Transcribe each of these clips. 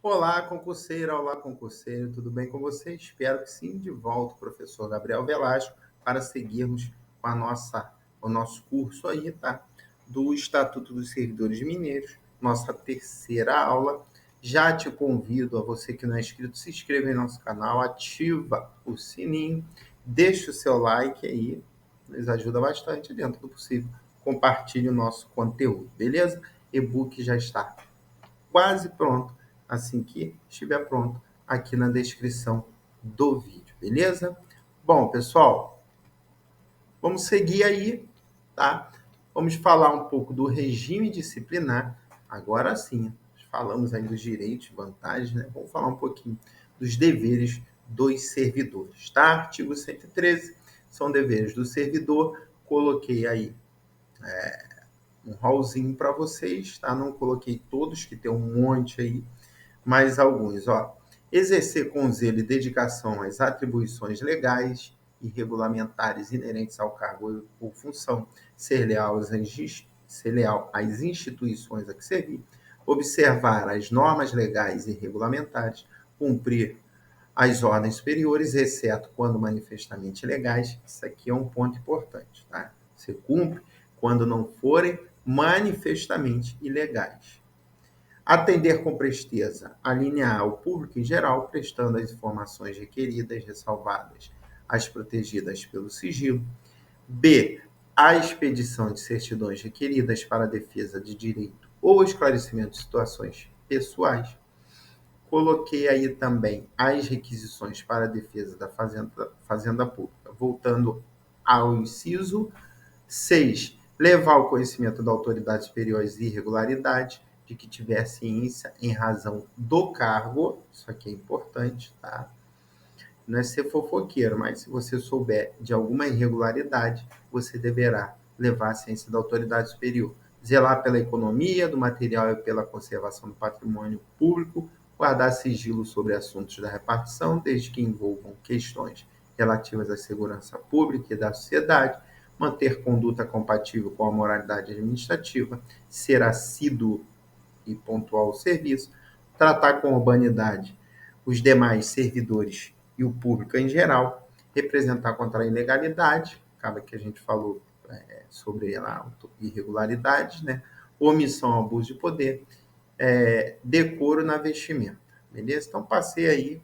Olá, concurseira, olá, concurseiro, tudo bem com você? Espero que sim, de volta, professor Gabriel Velasco, para seguirmos com o nosso curso aí, tá? Do Estatuto dos Servidores Mineiros, nossa terceira aula. Já te convido a você que não é inscrito, se inscreva em nosso canal, ativa o sininho, deixa o seu like aí, nos ajuda bastante dentro do possível. Compartilhe o nosso conteúdo, beleza? E-book já está quase pronto, assim que estiver pronto, aqui na descrição do vídeo, beleza? Bom, pessoal, vamos seguir aí, tá? Vamos falar um pouco do regime disciplinar. Agora sim, falamos aí dos direitos, vantagens, né? Vamos falar um pouquinho dos deveres dos servidores, tá? Artigo 113, são deveres do servidor. Coloquei aí um rolzinho para vocês, tá? Não coloquei todos, que tem um monte aí, mais alguns, ó. Exercer com zelo e dedicação as atribuições legais e regulamentares inerentes ao cargo ou função, ser leal às instituições a que servir, observar as normas legais e regulamentares, cumprir as ordens superiores, exceto quando manifestamente legais. Isso aqui é um ponto importante, tá? Você cumpre quando não forem manifestamente ilegais. Atender com presteza, alinhar ao público em geral, prestando as informações requeridas, ressalvadas as protegidas pelo sigilo. B. A expedição de certidões requeridas para a defesa de direito ou esclarecimento de situações pessoais. Coloquei aí também as requisições para a defesa da fazenda pública. Voltando ao inciso 6. Levar ao conhecimento da autoridade superior as irregularidades de que tiver ciência em razão do cargo. Isso aqui é importante, tá? Não é ser fofoqueiro, mas se você souber de alguma irregularidade, você deverá levar a ciência da autoridade superior. Zelar pela economia do material e pela conservação do patrimônio público, guardar sigilo sobre assuntos da repartição, desde que envolvam questões relativas à segurança pública e da sociedade, manter conduta compatível com a moralidade administrativa, ser assíduo e pontual ao serviço, tratar com urbanidade os demais servidores e o público em geral, representar contra a ilegalidade, acaba que a gente falou sobre a irregularidade, né? Omissão, abuso de poder, decoro na vestimenta, beleza? Então, passei aí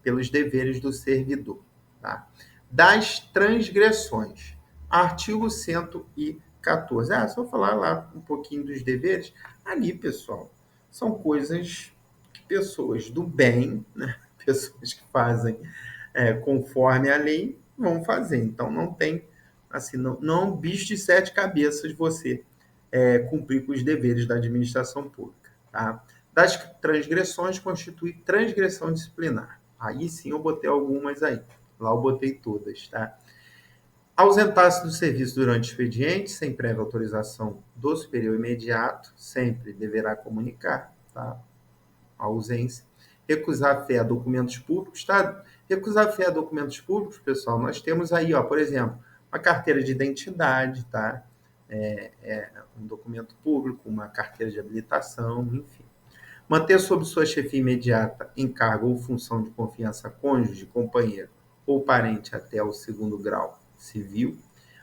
pelos deveres do servidor, tá? Das transgressões, artigo 114. Só falar lá um pouquinho dos deveres. Ali, pessoal, são coisas que pessoas do bem, né? Pessoas que fazem conforme a lei, vão fazer. Então, não tem, assim, não é um bicho de sete cabeças você cumprir com os deveres da administração pública, tá? Das transgressões, constitui transgressão disciplinar. Aí sim eu botei algumas aí. Lá eu botei todas, tá? Ausentar-se do serviço durante o expediente, sem prévia autorização do superior imediato, sempre deverá comunicar, tá? A ausência. Recusar fé a documentos públicos, tá? Recusar fé a documentos públicos, pessoal, nós temos aí, ó, por exemplo, uma carteira de identidade, tá? Um documento público, uma carteira de habilitação, enfim. Manter sob sua chefia imediata, encargo ou função de confiança cônjuge, companheiro ou parente até o segundo grau civil.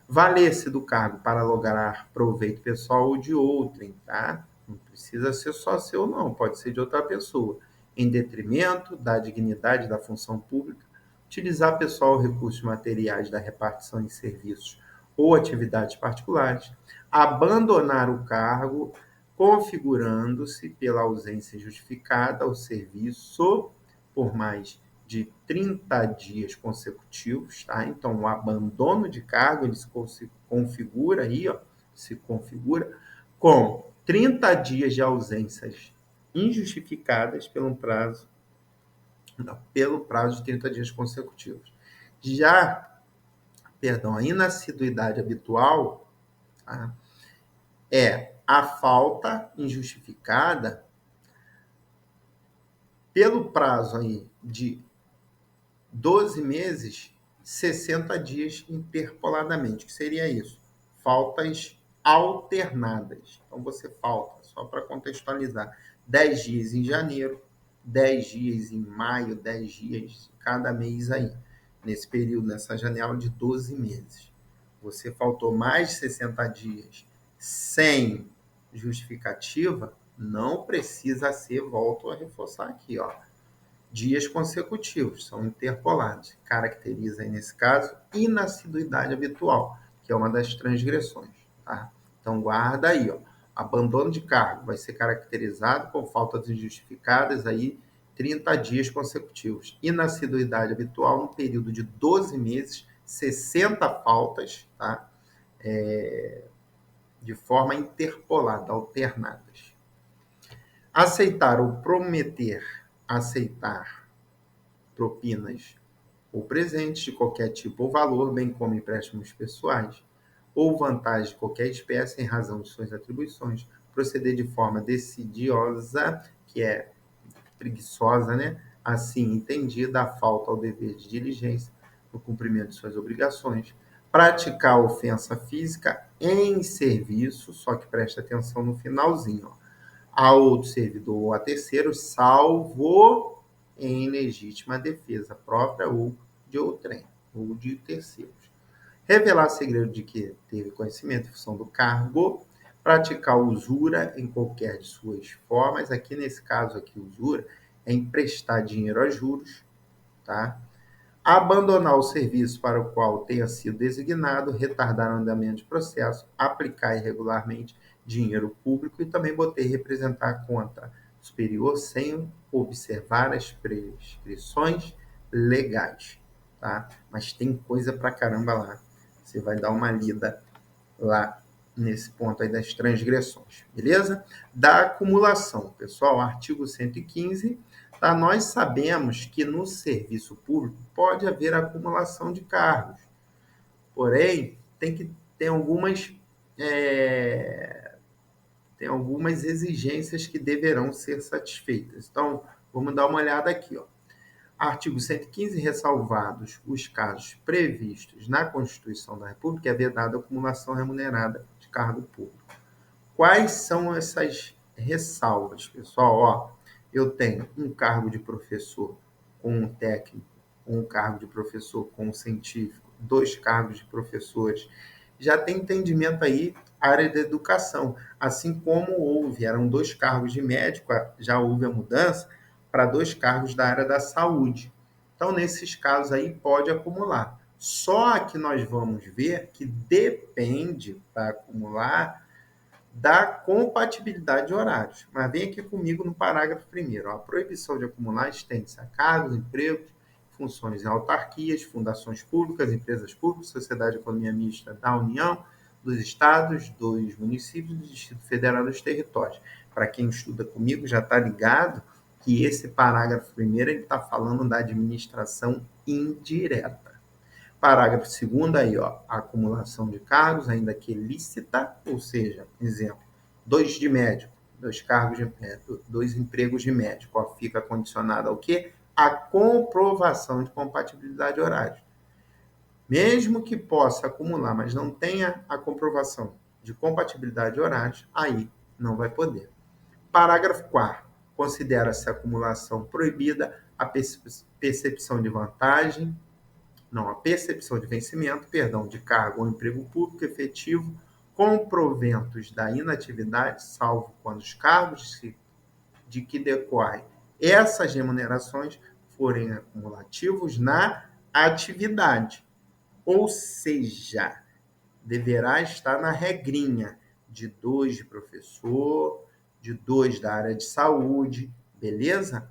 Valer-se do cargo para lograr proveito pessoal ou de outrem, tá? Não precisa ser só seu, não, pode ser de outra pessoa. Em detrimento da dignidade da função pública, utilizar pessoal ou recursos materiais da repartição em serviços ou atividades particulares, abandonar o cargo configurando-se pela ausência justificada ao serviço por mais de 30 dias consecutivos, tá? Então, o abandono de cargo, ele se configura aí, ó, se configura com 30 dias de ausências injustificadas pelo prazo de 30 dias consecutivos. Já, perdão, a inassiduidade habitual, tá? É a falta injustificada pelo prazo aí de 12 meses, 60 dias interpoladamente. O que seria isso? Faltas alternadas. Então, você falta, só para contextualizar, 10 dias em janeiro, 10 dias em maio, 10 dias cada mês aí, nesse período, nessa janela de 12 meses. Você faltou mais de 60 dias sem justificativa, não precisa ser, volto a reforçar aqui, ó, dias consecutivos, são interpolados. Caracteriza aí, nesse caso, inassiduidade habitual, que é uma das transgressões. Tá? Então, guarda aí. Ó. Abandono de cargo vai ser caracterizado por faltas injustificadas aí 30 dias consecutivos. Inassiduidade habitual no período de 12 meses, 60 faltas, tá? De forma interpolada, alternadas. Aceitar ou prometer aceitar propinas ou presentes de qualquer tipo ou valor, bem como empréstimos pessoais, ou vantagem de qualquer espécie em razão de suas atribuições, proceder de forma decidiosa, que é preguiçosa, né? Assim entendida, a falta ao dever de diligência no cumprimento de suas obrigações, praticar ofensa física em serviço, só que preste atenção no finalzinho, ó, a outro servidor ou a terceiro, salvo em legítima defesa própria ou de outrem, ou de terceiros. Revelar segredo de que teve conhecimento em função do cargo, praticar usura em qualquer de suas formas, aqui nesse caso aqui, usura, é emprestar dinheiro a juros, tá? Abandonar o serviço para o qual tenha sido designado, retardar o andamento de processo, aplicar irregularmente dinheiro público e também botei representar conta superior sem observar as prescrições legais, tá? Mas tem coisa pra caramba lá. Você vai dar uma lida lá nesse ponto aí das transgressões, beleza? Da acumulação, pessoal, artigo 115, tá? Nós sabemos que no serviço público pode haver acumulação de cargos, porém, tem tem algumas exigências que deverão ser satisfeitas. Então, vamos dar uma olhada aqui, ó. Artigo 115, ressalvados os casos previstos na Constituição da República, é vedada a acumulação remunerada de cargo público. Quais são essas ressalvas, pessoal? Ó, eu tenho um cargo de professor com um técnico, um cargo de professor com um científico, 2 cargos de professores. Já tem entendimento aí área da educação, assim como eram 2 cargos de médico, já houve a mudança para 2 cargos da área da saúde. Então, nesses casos aí, pode acumular. Só que nós vamos ver que depende, para acumular, da compatibilidade de horários. Mas vem aqui comigo no parágrafo 1º. A proibição de acumular estende-se a cargos, empregos, funções em autarquias, fundações públicas, empresas públicas, sociedade de economia mista da União, dos estados, dos municípios, do Distrito Federal e dos territórios. Para quem estuda comigo já está ligado que esse parágrafo 1º está falando da administração indireta. Parágrafo 2º aí, ó, a acumulação de cargos, ainda que lícita, ou seja, exemplo, 2 de médico, 2 cargos de 2 empregos de médico, ó, fica condicionado ao quê? A comprovação de compatibilidade de horários. Mesmo que possa acumular, mas não tenha a comprovação de compatibilidade de horários, aí não vai poder. Parágrafo 4º. Considera-se a acumulação proibida a percepção de vantagem, a percepção de vencimento, de cargo ou emprego público efetivo com proventos da inatividade, salvo quando os cargos de que decorrem essas remunerações forem acumulativos na atividade. Ou seja, deverá estar na regrinha de 2 de professor, de 2 da área de saúde, beleza?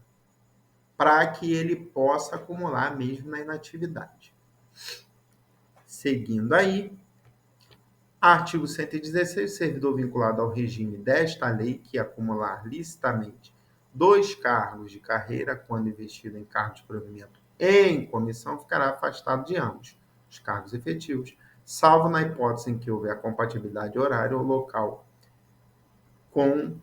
Para que ele possa acumular mesmo na inatividade. Seguindo aí, artigo 116, servidor vinculado ao regime desta lei que acumular licitamente 2 cargos de carreira quando investido em cargo de provimento em comissão ficará afastado de ambos os cargos efetivos, salvo na hipótese em que houver compatibilidade horária ou local com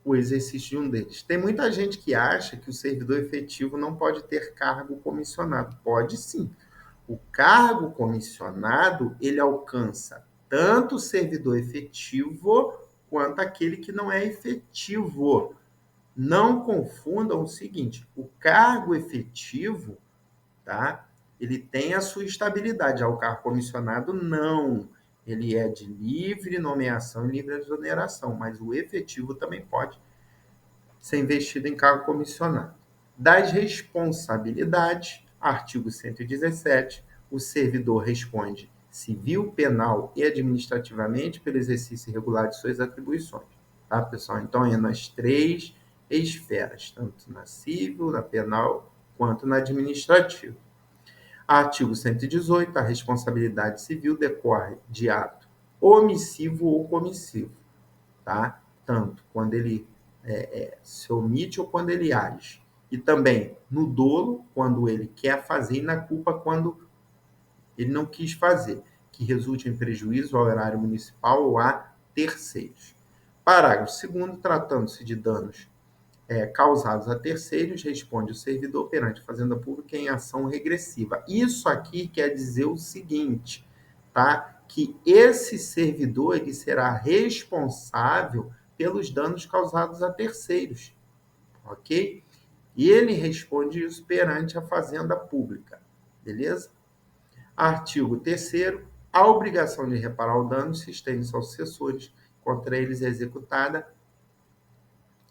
o exercício de um deles. Tem muita gente que acha que o servidor efetivo não pode ter cargo comissionado. Pode sim. O cargo comissionado, ele alcança tanto o servidor efetivo quanto aquele que não é efetivo. Não confundam o seguinte, o cargo efetivo, tá? Ele tem a sua estabilidade, já o cargo comissionado não. Ele é de livre nomeação e livre exoneração, mas o efetivo também pode ser investido em cargo comissionado. Das responsabilidades, artigo 117, o servidor responde civil, penal e administrativamente pelo exercício irregular de suas atribuições. Tá, pessoal? Então, é nas três esferas, tanto na civil, na penal, quanto na administrativa. Artigo 118, a responsabilidade civil decorre de ato omissivo ou comissivo, tá? Tanto quando ele se omite ou quando ele age. E também no dolo, quando ele quer fazer, e na culpa, quando ele não quis fazer, que resulte em prejuízo ao erário municipal ou a terceiros. Parágrafo 2º, tratando-se de danos causados a terceiros, responde o servidor perante a Fazenda Pública em ação regressiva. Isso aqui quer dizer o seguinte, tá? Que esse servidor ele será responsável pelos danos causados a terceiros, ok? E ele responde isso perante a Fazenda Pública, beleza? Artigo 3º, a obrigação de reparar o dano se estende aos sucessores, contra eles é executada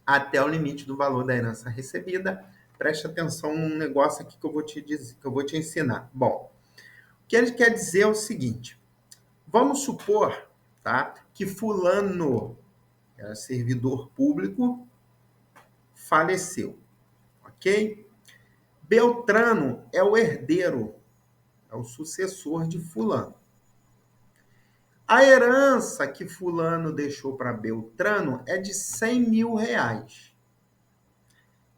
até o limite do valor da herança recebida. Preste atenção num negócio aqui que eu vou te dizer, que eu vou te ensinar. Bom, o que ele quer dizer é o seguinte: vamos supor, tá, que fulano, servidor público, faleceu, ok? Beltrano é o herdeiro, é o sucessor de fulano. A herança que fulano deixou para Beltrano é de 100 mil reais.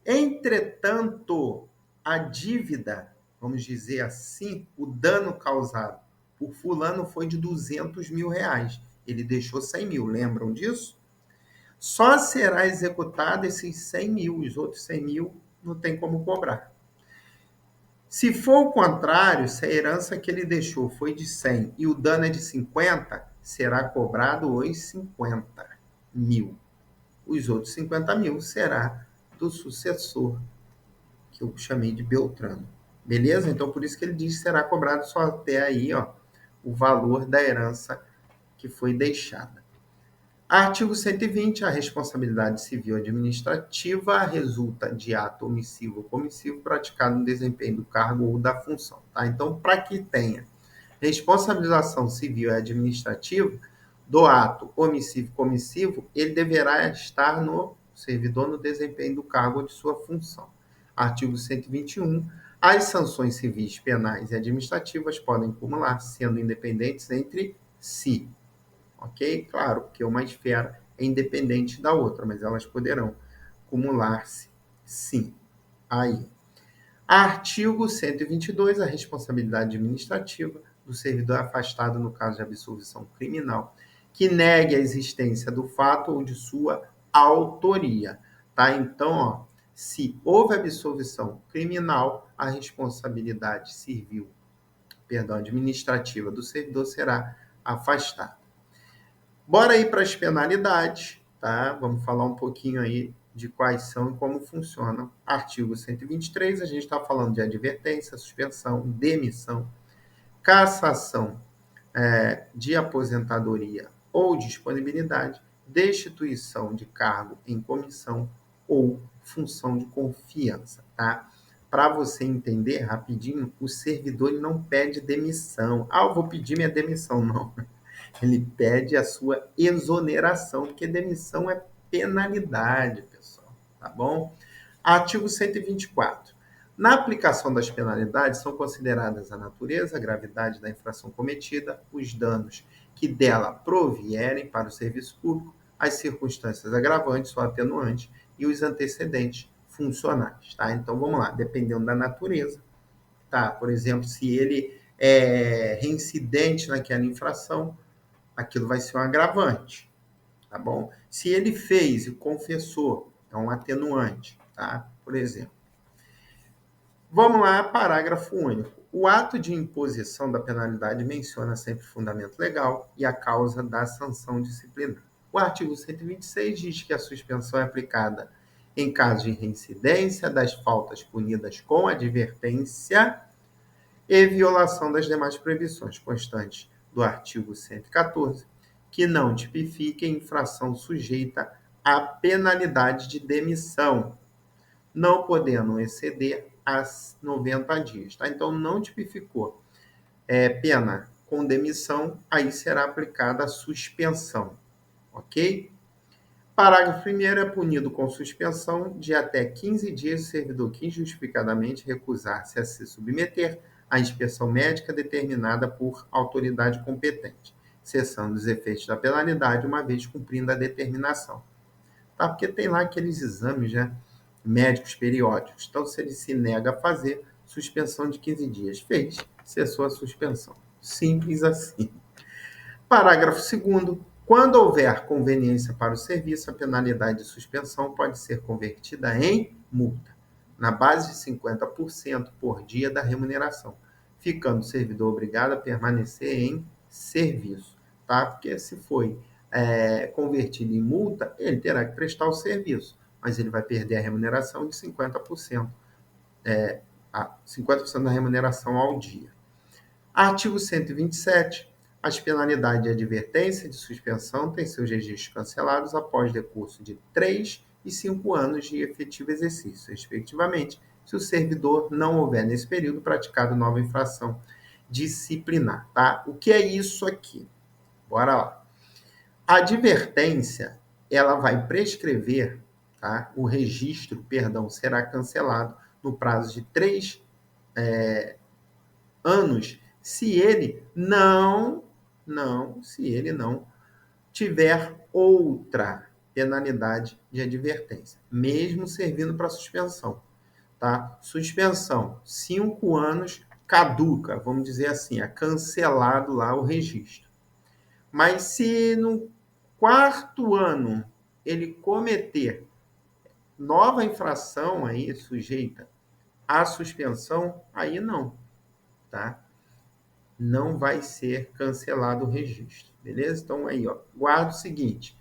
Entretanto, a dívida, vamos dizer assim, o dano causado por fulano foi de 200 mil reais. Ele deixou 100 mil, lembram disso? Só será executado esses 100 mil, os outros 100 mil não tem como cobrar. Se for o contrário, se a herança que ele deixou foi de 100 e o dano é de 50, será cobrado os 50 mil. Os outros 50 mil será do sucessor, que eu chamei de Beltrano. Beleza? Então, por isso que ele diz que será cobrado só até aí, ó, o valor da herança que foi deixada. Artigo 120, a responsabilidade civil administrativa resulta de ato omissivo ou comissivo praticado no desempenho do cargo ou da função. Tá? Então, para que tenha responsabilização civil e administrativa do ato omissivo e comissivo, ele deverá estar no servidor no desempenho do cargo ou de sua função. Artigo 121, as sanções civis, penais e administrativas podem acumular, sendo independentes entre si. Ok? Claro, porque uma esfera é independente da outra, mas elas poderão acumular-se, sim. Aí. Artigo 122, a responsabilidade administrativa do servidor afastado no caso de absolvição criminal, que negue a existência do fato ou de sua autoria. Tá? Então, ó, se houve absolvição criminal, a responsabilidade civil, administrativa do servidor será afastada. Bora aí para as penalidades, tá? Vamos falar um pouquinho aí de quais são e como funcionam. Artigo 123, a gente está falando de advertência, suspensão, demissão, cassação de aposentadoria ou disponibilidade, destituição de cargo em comissão ou função de confiança, tá? Para você entender rapidinho, o servidor não pede demissão. Ah, eu vou pedir minha demissão, não. Ele pede a sua exoneração, porque demissão é penalidade, pessoal, tá bom? Artigo 124. Na aplicação das penalidades, são consideradas a natureza, a gravidade da infração cometida, os danos que dela provierem para o serviço público, as circunstâncias agravantes ou atenuantes e os antecedentes funcionais, tá? Então, vamos lá, dependendo da natureza, tá? Por exemplo, se ele é reincidente naquela infração, aquilo vai ser um agravante, tá bom? Se ele fez e confessou, é um atenuante, tá? Por exemplo. Vamos lá, parágrafo único. O ato de imposição da penalidade menciona sempre o fundamento legal e a causa da sanção disciplinar. O artigo 126 diz que a suspensão é aplicada em caso de reincidência das faltas punidas com advertência e violação das demais proibições constantes do artigo 114, que não tipifiquem infração sujeita à penalidade de demissão, não podendo exceder as 90 dias. Tá? Então, não tipificou pena com demissão, aí será aplicada a suspensão, ok? Parágrafo 1º, é punido com suspensão de até 15 dias o servidor que injustificadamente recusar-se a se submeter à inspeção médica determinada por autoridade competente, cessando os efeitos da penalidade uma vez cumprindo a determinação. Tá? Porque tem lá aqueles exames, né, médicos periódicos. Então, se ele se nega a fazer, suspensão de 15 dias. Fez, cessou a suspensão. Simples assim. Parágrafo 2º. Quando houver conveniência para o serviço, a penalidade de suspensão pode ser convertida em multa, na base de 50% por dia da remuneração, ficando o servidor obrigado a permanecer em serviço. Tá? Porque se foi convertido em multa, ele terá que prestar o serviço, mas ele vai perder a remuneração de 50%, 50% da remuneração ao dia. Artigo 127. As penalidades de advertência e de suspensão têm seus registros cancelados após decurso de 3 e 5 anos de efetivo exercício, respectivamente, se o servidor não houver, nesse período, praticado nova infração disciplinar. Tá? O que é isso aqui? Bora lá. A advertência, ela vai prescrever, tá? O registro, perdão, será cancelado no prazo de 3 anos, se ele não tiver outra penalidade de advertência, mesmo servindo para suspensão, tá? Suspensão, 5 anos, caduca, vamos dizer assim, é cancelado lá o registro. Mas se no 4º ano ele cometer nova infração aí sujeita à suspensão, aí não, tá? Não vai ser cancelado o registro, beleza? Então aí, ó, guarda o seguinte,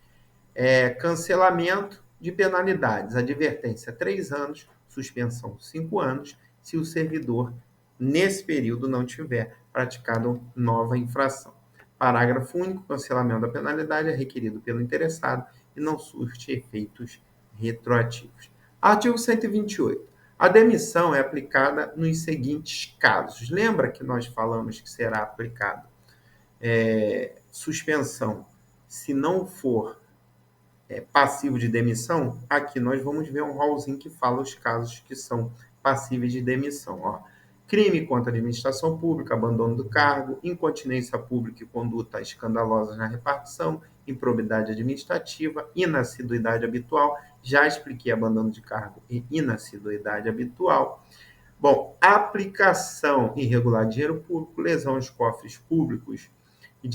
cancelamento de penalidades, advertência 3 anos, suspensão 5 anos, se o servidor, nesse período, não tiver praticado nova infração. Parágrafo único, cancelamento da penalidade é requerido pelo interessado e não surte efeitos retroativos. Artigo 128. A demissão é aplicada nos seguintes casos. Lembra que nós falamos que será aplicado suspensão se não for passivo de demissão? Aqui nós vamos ver um rolzinho que fala os casos que são passíveis de demissão. Ó. Crime contra a administração pública, abandono do cargo, incontinência pública e conduta escandalosa na repartição, improbidade administrativa, inassiduidade habitual. Já expliquei abandono de cargo e inassiduidade habitual. Bom, aplicação irregular de dinheiro público, lesão aos cofres públicos e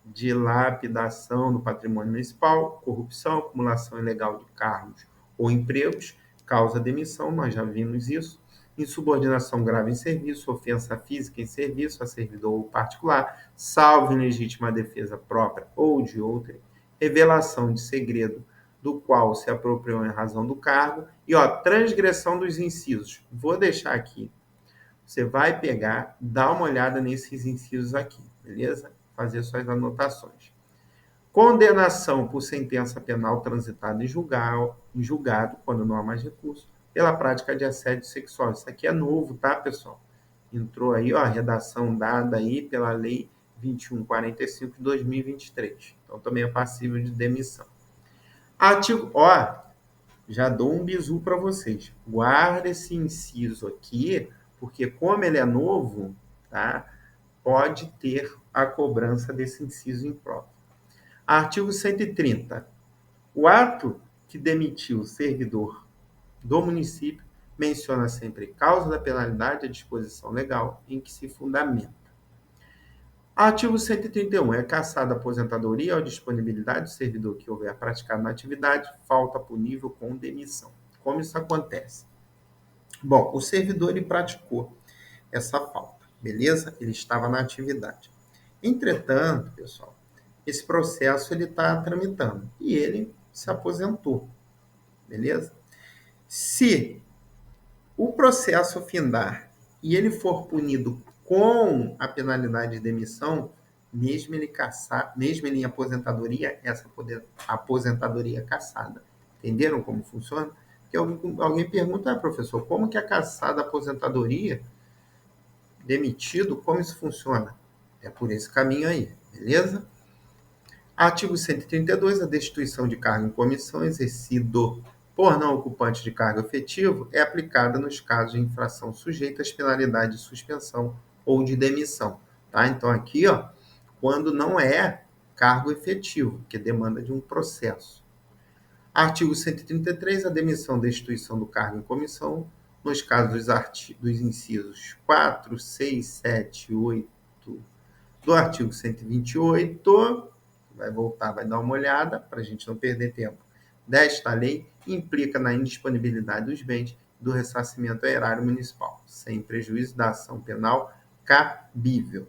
dilapidação do patrimônio municipal, corrupção, acumulação ilegal de cargos ou empregos, causa demissão, nós já vimos isso, insubordinação grave em serviço, ofensa física em serviço a servidor ou particular, salvo em legítima defesa própria ou de outrem, revelação de segredo do qual se apropriou em razão do cargo, e ó, transgressão dos incisos. Vou deixar aqui. Você vai pegar, dar uma olhada nesses incisos aqui, beleza? Fazer suas anotações. Condenação por sentença penal transitada em julgado, quando não há mais recurso, pela prática de assédio sexual. Isso aqui é novo, tá, pessoal? Entrou aí, ó, a redação dada aí pela Lei 2145 de 2023. Então, também é passível de demissão. Artigo, ó, já dou um bizu para vocês. Guarda esse inciso aqui, porque como ele é novo, tá? Pode ter a cobrança desse inciso impróprio. Artigo 130. O ato que demitiu o servidor do município menciona sempre causa da penalidade e a disposição legal em que se fundamenta. Artigo 131. É cassada a aposentadoria ou disponibilidade do servidor que houver praticado na atividade, falta punível com demissão. Como isso acontece? Bom, o servidor ele praticou essa falta, beleza? Ele estava na atividade. Entretanto, pessoal, esse processo ele está tramitando e ele se aposentou, beleza? Se o processo findar e ele for punido com a penalidade de demissão, mesmo ele em aposentadoria, essa aposentadoria é cassada. Entenderam como funciona? Porque alguém pergunta, professor, como que é cassada a aposentadoria? Demitido, como isso funciona? É por esse caminho aí, beleza? Artigo 132, a destituição de cargo em comissão exercido por não ocupante de cargo efetivo é aplicada nos casos de infração sujeita às penalidades de suspensão ou de demissão. Tá? Então, aqui, ó, quando não é cargo efetivo, que demanda de um processo. Artigo 133, a demissão, destituição do cargo em comissão, nos casos dos incisos 4, 6, 7 e 8 do artigo 128, vai voltar, vai dar uma olhada, para a gente não perder tempo, desta lei, implica na indisponibilidade dos bens do ressarcimento ao erário municipal, sem prejuízo da ação penal cabível.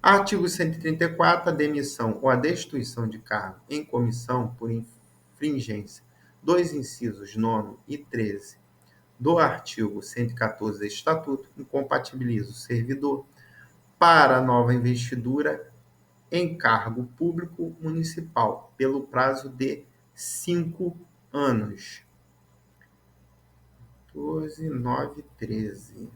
Artigo 134, a demissão ou a destituição de cargo em comissão por infringência dos incisos 9 e 13 do artigo 114 do Estatuto incompatibiliza o servidor para a nova investidura em cargo público municipal pelo prazo de 5 anos. 14, 9, 13.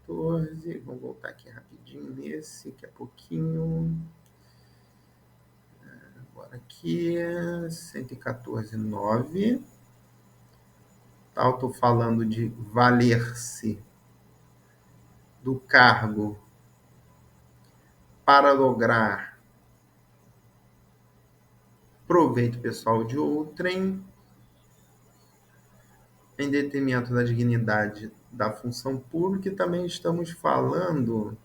14, vamos voltar aqui rapidinho nesse, que é pouquinho. Agora aqui, 114, 9. Tá, eu estou falando de valer-se do cargo para lograr proveito pessoal de outrem, em detrimento da dignidade da função pública, e também estamos falando.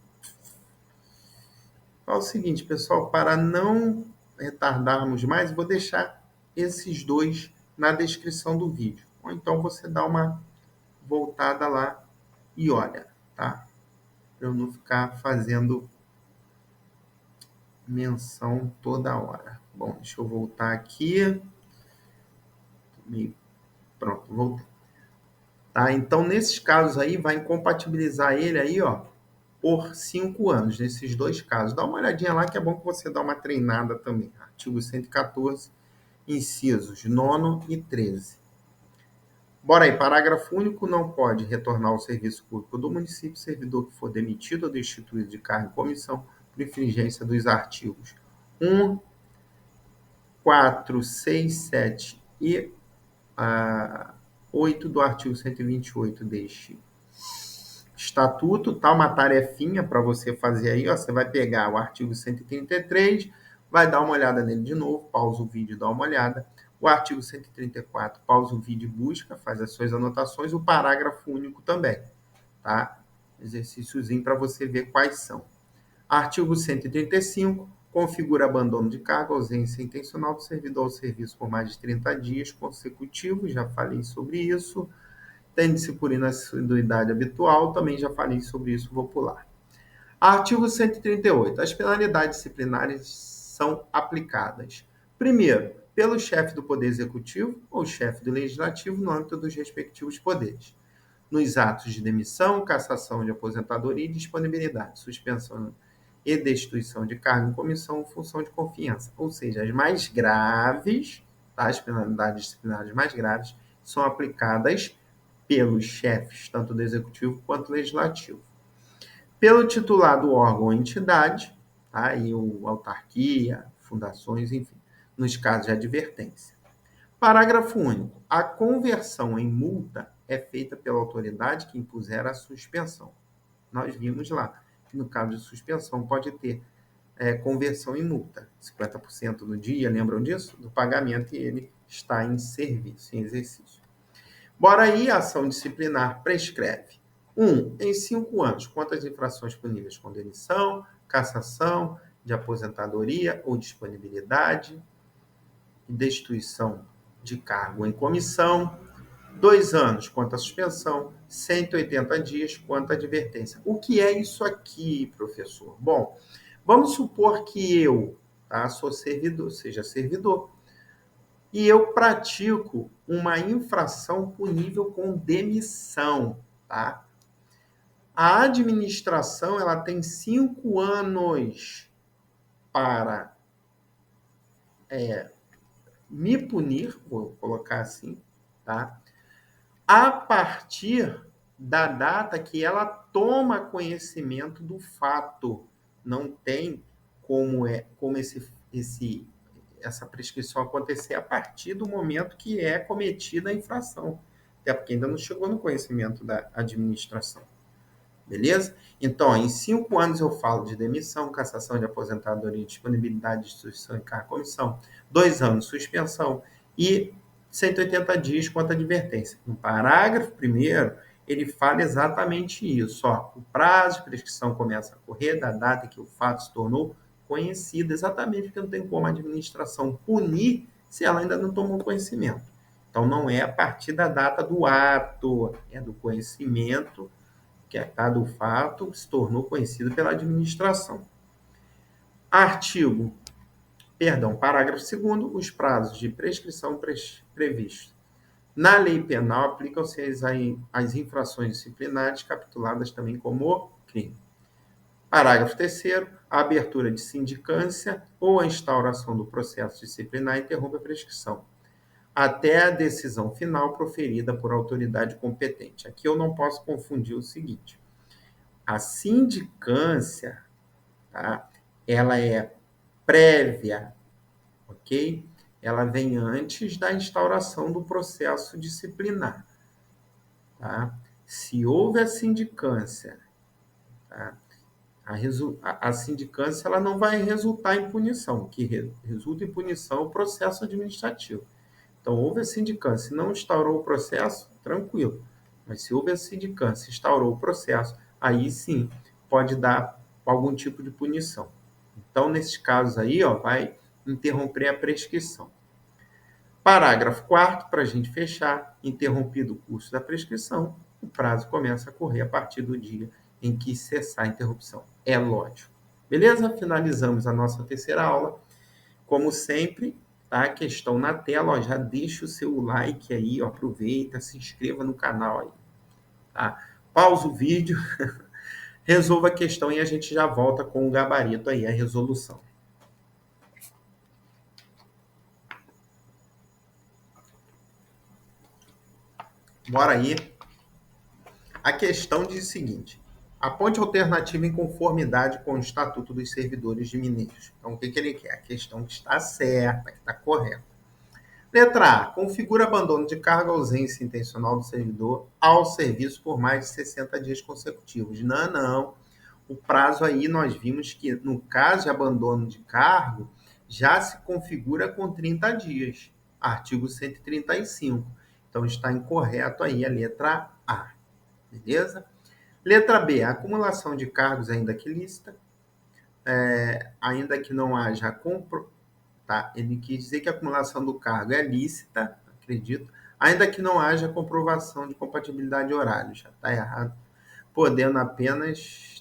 É o seguinte, pessoal, para não retardarmos mais, vou deixar esses dois na descrição do vídeo. Ou então você dá uma voltada lá e olha, tá? Para eu não ficar fazendo menção toda hora. Bom, deixa eu voltar aqui. Pronto, voltei. Tá? Então, nesses casos aí, vai incompatibilizar ele aí, ó, por 5 anos, nesses dois casos. Dá uma olhadinha lá, que é bom que você dá uma treinada também. Artigo 114, incisos 9 e 13. Bora aí, parágrafo único, não pode retornar ao serviço público do município servidor que for demitido ou destituído de cargo em comissão por infringência dos artigos 1, 4, 6, 7 e 8 do artigo 128 deste Estatuto, tá? Uma tarefinha para você fazer aí, ó. Você vai pegar o artigo 133, vai dar uma olhada nele de novo, pausa o vídeo e dá uma olhada. O artigo 134, pausa o vídeo e busca, faz as suas anotações, o parágrafo único também, tá? Exercíciozinho para você ver quais são. Artigo 135, configura abandono de cargo, ausência intencional do servidor ao serviço por mais de 30 dias consecutivos, já falei sobre isso. Tem disciplina assiduidade habitual, também já falei sobre isso, vou pular. Artigo 138. As penalidades disciplinares são aplicadas, primeiro, pelo chefe do Poder Executivo ou chefe do Legislativo no âmbito dos respectivos poderes, nos atos de demissão, cassação de aposentadoria e disponibilidade, suspensão e destituição de cargo em comissão ou função de confiança. Ou seja, as mais graves, tá? As penalidades disciplinares mais graves são aplicadas pelos chefes, tanto do Executivo quanto do Legislativo. Pelo titular do órgão ou entidade, tá? E o autarquia, fundações, enfim, nos casos de advertência. Parágrafo único. A conversão em multa é feita pela autoridade que impuser a suspensão. Nós vimos lá que no caso de suspensão pode ter conversão em multa, 50% do dia, lembram disso? Do pagamento, e ele está em serviço, em exercício. Bora aí, a ação disciplinar prescreve. 1. Em 5 anos, quantas infrações puníveis com demissão, cassação, de aposentadoria ou disponibilidade, destituição de cargo em comissão. 2 anos quanto à suspensão, 180 dias quanto à advertência. O que é isso aqui, professor? Bom, vamos supor que eu, tá, sou servidor, seja servidor, e eu pratico uma infração punível com demissão, tá? A administração ela tem 5 anos para me punir, vou colocar assim, tá? A partir da data que ela toma conhecimento do fato. Não tem como essa prescrição acontecer a partir do momento que é cometida a infração, até porque ainda não chegou no conhecimento da administração. Beleza? Então, em 5 anos eu falo de demissão, cassação de aposentadoria, disponibilidade de instituição em cargo comissão, 2 anos suspensão e 180 dias quanto à advertência. No parágrafo 1º, ele fala exatamente isso. Ó, o prazo de prescrição começa a correr da data em que o fato se tornou conhecido, exatamente porque não tem como a administração punir se ela ainda não tomou conhecimento. Então, não é a partir da data do ato, é do conhecimento que a cada fato se tornou conhecido pela administração. Parágrafo 2º, os prazos de prescrição previstos na lei penal aplicam-se às infrações disciplinares capituladas também como crime. Parágrafo 3º, a abertura de sindicância ou a instauração do processo disciplinar interrompe a prescrição até a decisão final proferida por autoridade competente. Aqui eu não posso confundir o seguinte: a sindicância, tá? Ela é prévia, ok? Ela vem antes da instauração do processo disciplinar, tá? Se houve a sindicância, tá? A sindicância ela não vai resultar em punição. O que resulta em punição é o processo administrativo. Então, houve a sindicância, não instaurou o processo, tranquilo. Mas se houve a sindicância, instaurou o processo, aí sim pode dar algum tipo de punição. Então, nesses casos aí, ó, vai interromper a prescrição. Parágrafo 4º, para a gente fechar, interrompido o curso da prescrição, o prazo começa a correr a partir do dia em que cessar a interrupção. É lógico. Beleza? Finalizamos a nossa terceira aula. Como sempre, tá? A questão na tela, ó, já deixa o seu like aí, ó, aproveita, se inscreva no canal aí, tá? Pausa o vídeo, resolva a questão e a gente já volta com o gabarito aí, a resolução. Bora aí. A questão diz o seguinte: aponte alternativa em conformidade com o Estatuto dos Servidores de Mineiros. Então, o que ele quer? A questão que está certa, que está correta. Letra A. Configura abandono de cargo, ausência intencional do servidor ao serviço por mais de 60 dias consecutivos. Não. O prazo aí nós vimos que, no caso de abandono de cargo, já se configura com 30 dias. Artigo 135. Então, está incorreto aí a letra A. Beleza? Letra B. A acumulação de cargos, ainda que lícita, ainda que não haja tá? Ele quis dizer que a acumulação do cargo é lícita, acredito, ainda que não haja comprovação de compatibilidade de horário. Já está errado.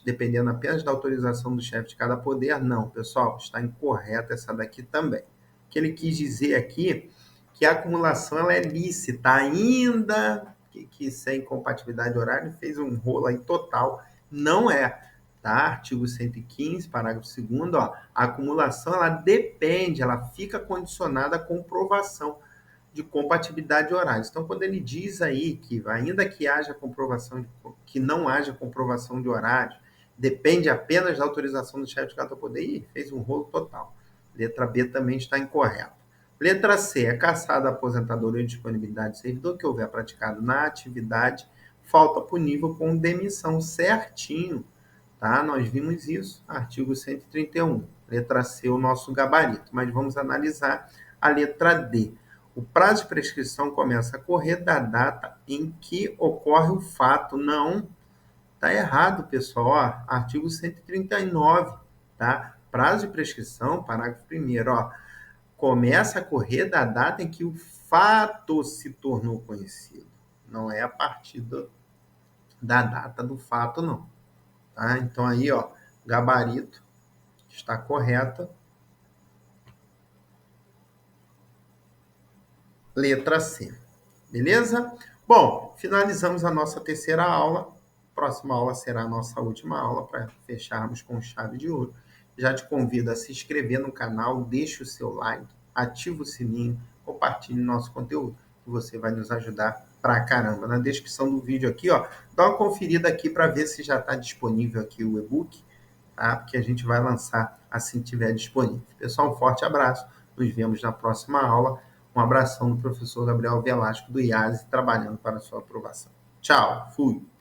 Dependendo apenas da autorização do chefe de cada poder. Não, pessoal, está incorreta essa daqui também. O que ele quis dizer aqui que a acumulação ela é lícita, ainda que sem compatibilidade de horário, fez um rolo aí total. Não é. Tá? Artigo 115, parágrafo 2º, ó, a acumulação ela depende, ela fica condicionada à comprovação de compatibilidade de horários. Então, quando ele diz aí que ainda que haja que não haja comprovação de horário, depende apenas da autorização do chefe de cada poder, fez um rolo total. Letra B também está incorreta. Letra C, é cassada a aposentadoria e disponibilidade do servidor que houver praticado na atividade falta punível com demissão, certinho. Tá? Nós vimos isso, artigo 131. Letra C, o nosso gabarito. Mas vamos analisar a letra D. O prazo de prescrição começa a correr da data em que ocorre o fato. Não, tá errado, pessoal. Ó, artigo 139, tá? Prazo de prescrição, parágrafo 1º, ó, começa a correr da data em que o fato se tornou conhecido. não é a partir da data do fato, não. Tá? Então, aí, ó, gabarito está correta. Letra C. Beleza? Bom, finalizamos a nossa terceira aula. Próxima aula será a nossa última aula para fecharmos com chave de ouro. Já te convido a se inscrever no canal, deixe o seu like, ativa o sininho, compartilhe nosso conteúdo, que você vai nos ajudar pra caramba. Na descrição do vídeo aqui, ó, dá uma conferida aqui para ver se já está disponível aqui o e-book, tá? Porque a gente vai lançar assim que estiver disponível. Pessoal, um forte abraço. Nos vemos na próxima aula. Um abração do professor Gabriel Velasco, do IASE, trabalhando para a sua aprovação. Tchau, fui!